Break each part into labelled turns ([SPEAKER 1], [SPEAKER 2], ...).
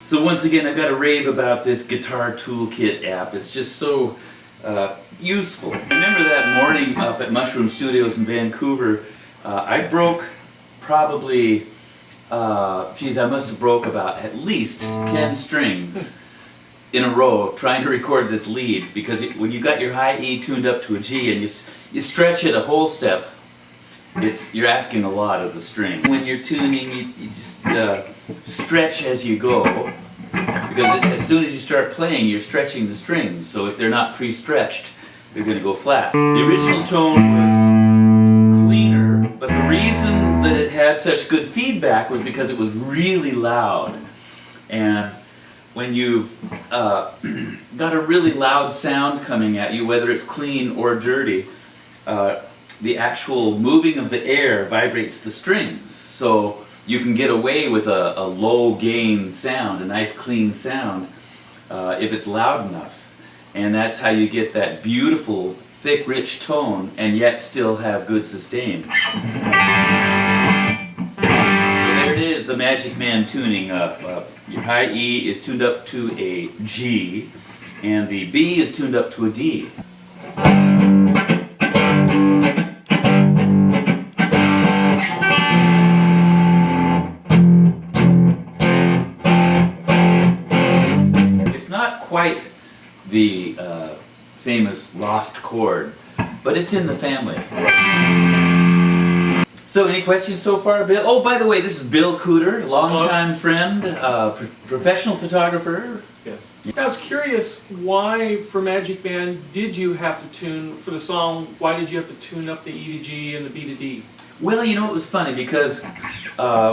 [SPEAKER 1] So once again, I've got to rave about this Guitar Toolkit app. It's just so useful. I remember that morning up at Mushroom Studios in Vancouver, I broke probably, I must have broke about at least 10 strings in a row trying to record this lead, because when you got your high E tuned up to a G and you stretch it a whole step, you're asking a lot of the string. When you're tuning, you just stretch as you go, because as soon as you start playing, you're stretching the strings. So if they're not pre-stretched, they're going to go flat. The original tone was cleaner, but the reason that it had such good feedback was because it was really loud. And when you've got a really loud sound coming at you, whether it's clean or dirty, the actual moving of the air vibrates the strings. So you can get away with a low gain sound, a nice clean sound, if it's loud enough. And that's how you get that beautiful, thick, rich tone and yet still have good sustain. So there it is, the Magic Man tuning. Your high E is tuned up to a G, and the B is tuned up to a D. It's not quite the famous lost chord, but it's in the family. So any questions so far, Bill? Oh, by the way, this is Bill Cooter, longtime friend, professional photographer.
[SPEAKER 2] Yes. I was curious, why for Magic Man did you have to tune, for the song, why did you have to tune up the E to G and the B to D?
[SPEAKER 1] Well, you know, it was funny because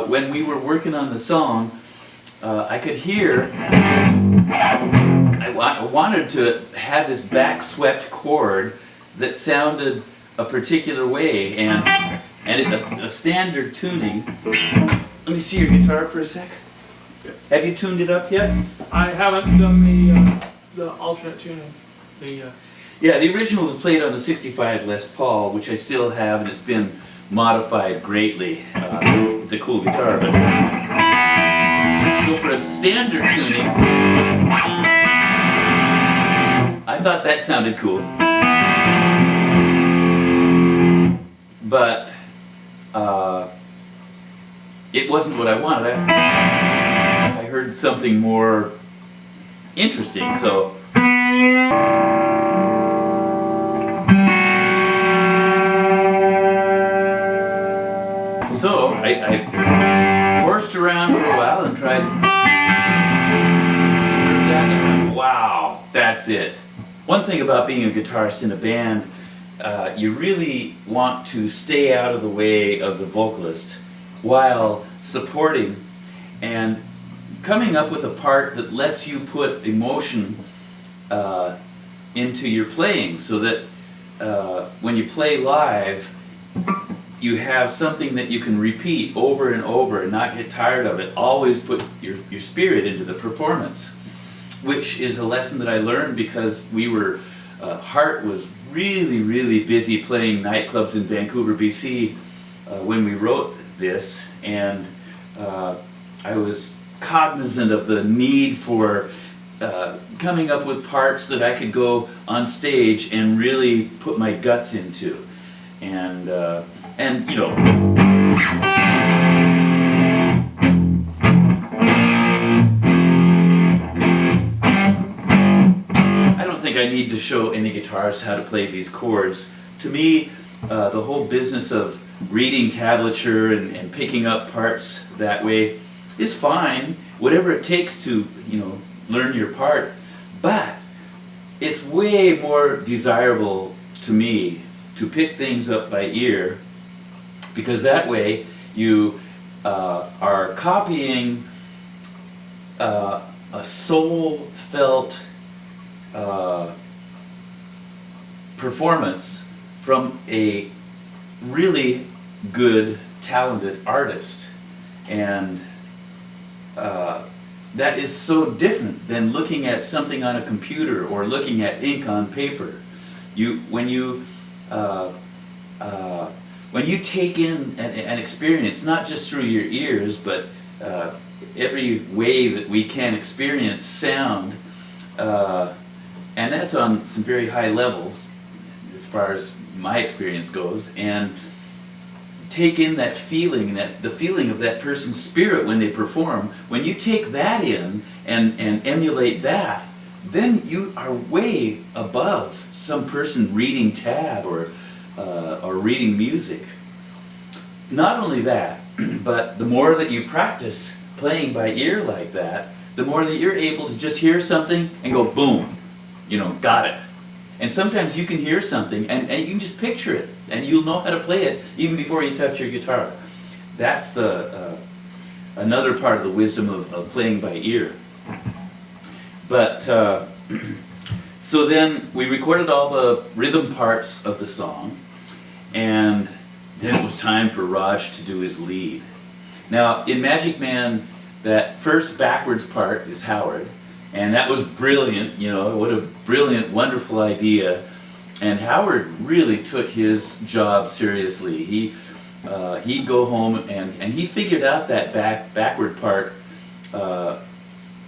[SPEAKER 1] when we were working on the song, I could hear, I wanted to have this back-swept chord that sounded a particular way, and a standard tuning. Let me see your guitar for a sec. Have you tuned it up yet?
[SPEAKER 2] I haven't done the alternate tuning.
[SPEAKER 1] Yeah, the original was played on the 65 Les Paul, which I still have, and it's been modified greatly. It's a cool guitar, but so for a standard tuning, I thought that sounded cool, but it wasn't what I wanted. I heard something more interesting, so I horsed around for a while and tried. Heard that and went, wow, that's it. One thing about being a guitarist in a band, you really want to stay out of the way of the vocalist while supporting and coming up with a part that lets you put emotion into your playing, so that when you play live, you have something that you can repeat over and over and not get tired of it. Always put your spirit into the performance, which is a lesson that I learned because Hart was really busy playing nightclubs in Vancouver, BC when we wrote this, and I was cognizant of the need for coming up with parts that I could go on stage and really put my guts into, and you know, I don't think I need to show any guitarists how to play these chords. To me, the whole business of reading tablature and picking up parts that way is fine, whatever it takes to, you know, learn your part, but it's way more desirable to me to pick things up by ear, because that way you are copying a soul-felt performance from a really good, talented artist, and that is so different than looking at something on a computer or looking at ink on paper. When you take in an experience, not just through your ears, but every way that we can experience sound, and that's on some very high levels as far as my experience goes, and take in that feeling, the feeling of that person's spirit when they perform. When you take that in and emulate that, then you are way above some person reading tab or reading music. Not only that, but the more that you practice playing by ear like that, the more that you're able to just hear something and go boom, got it. And sometimes you can hear something and you can just picture it, and you'll know how to play it even before you touch your guitar. That's the another part of the wisdom of playing by ear. But so then we recorded all the rhythm parts of the song, and then it was time for Raj to do his lead. Now in Magic Man, that first backwards part is Howard, and that was brilliant. What a brilliant, wonderful idea. And Howard really took his job seriously. He'd go home and he figured out that backward part.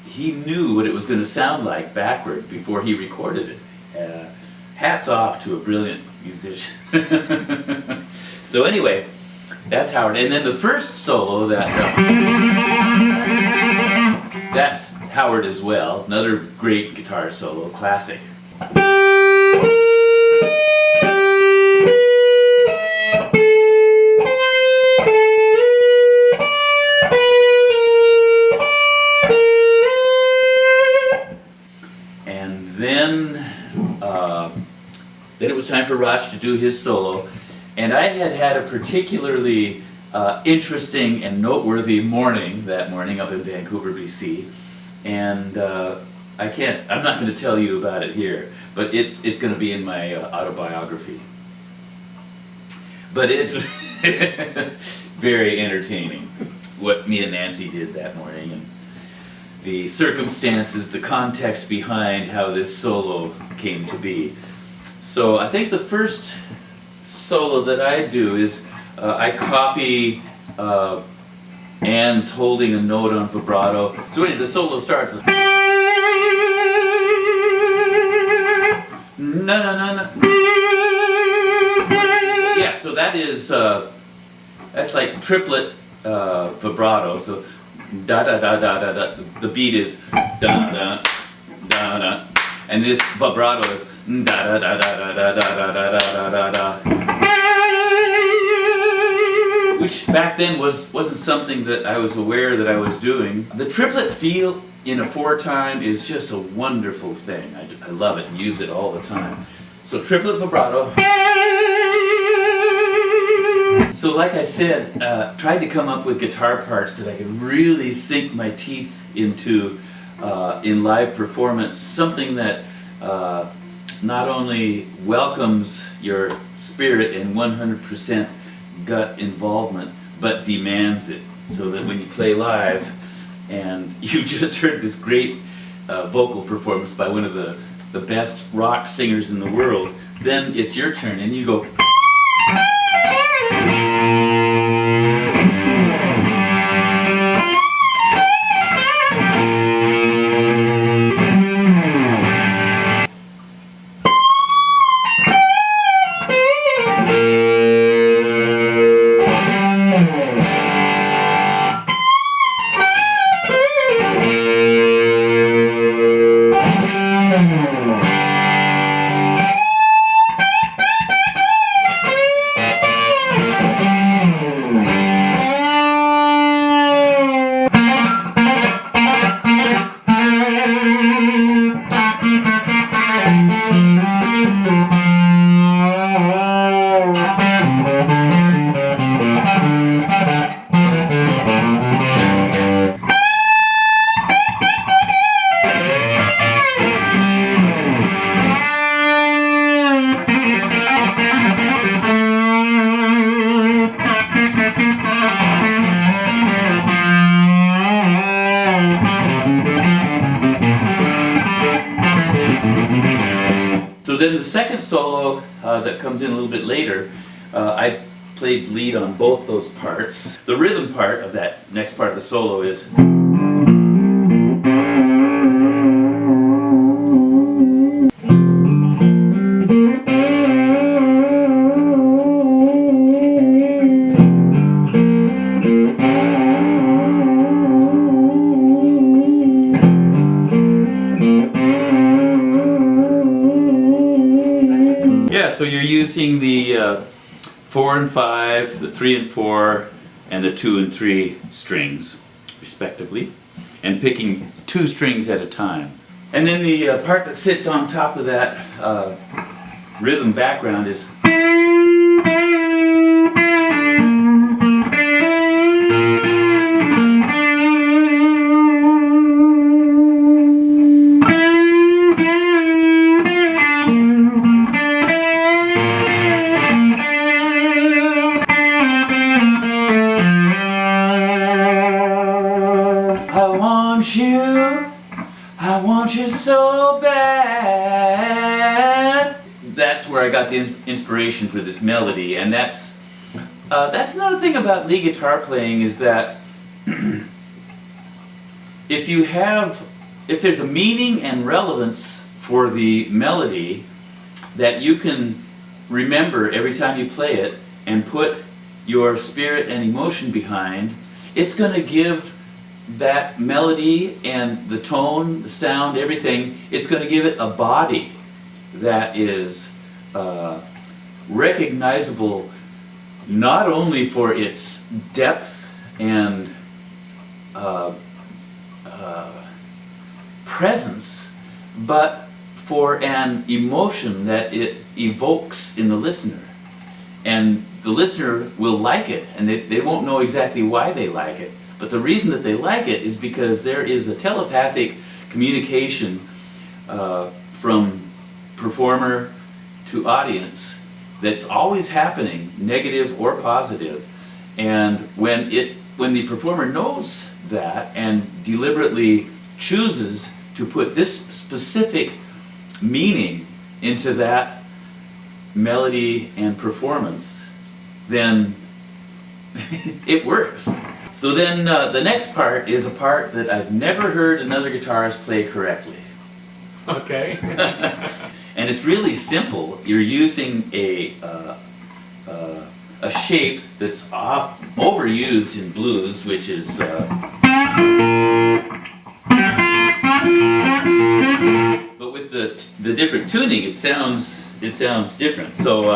[SPEAKER 1] He knew what it was going to sound like backward before he recorded it. Hats off to a brilliant musician. So anyway, that's Howard. And then the first solo, that's Howard as well. Another great guitar solo, classic. And then it was time for Raj to do his solo. And I had a particularly interesting and noteworthy morning that morning up in Vancouver, BC. And I'm not going to tell you about it here, but it's going to be in my autobiography. But it's very entertaining what me and Nancy did that morning, and the circumstances, the context behind how this solo came to be. So I think the first solo that I do is I copy Ann's holding a note on vibrato. So anyway, the solo starts with na na na na. Yeah, so that is that's like triplet vibrato. So da da da da da da. The beat is da da da da, and this vibrato is da da da da da da da da da da da. Which back then wasn't something that I was aware that I was doing. The triplet feel in a 4-time is just a wonderful thing. I love it and use it all the time. So triplet vibrato. So like I said, tried to come up with guitar parts that I could really sink my teeth into in live performance. Something that not only welcomes your spirit and 100% gut involvement, but demands it, so that when you play live and you just heard this great vocal performance by one of the best rock singers in the world, then it's your turn and you go So then the second solo that comes in a little bit later, I played lead on both those parts. The rhythm part of that next part of the solo is using the 4 and 5, the 3 and 4, and the 2 and 3 strings, respectively, and picking 2 strings at a time. And then the part that sits on top of that rhythm background is. I want you so bad. That's where I got the inspiration for this melody, and that's another thing about lead guitar playing is that if there's a meaning and relevance for the melody that you can remember every time you play it and put your spirit and emotion behind, it's going to give that melody and the tone, the sound, everything, it's going to give it a body that is recognizable not only for its depth and presence, but for an emotion that it evokes in the listener. And the listener will like it, and they won't know exactly why they like it. But the reason that they like it is because there is a telepathic communication from performer to audience that's always happening, negative or positive. And when the performer knows that and deliberately chooses to put this specific meaning into that melody and performance, then it works. So then the next part is a part that I've never heard another guitarist play correctly.
[SPEAKER 2] Okay.
[SPEAKER 1] And it's really simple. You're using a shape that's overused in blues, which is but with the different tuning, it sounds different. So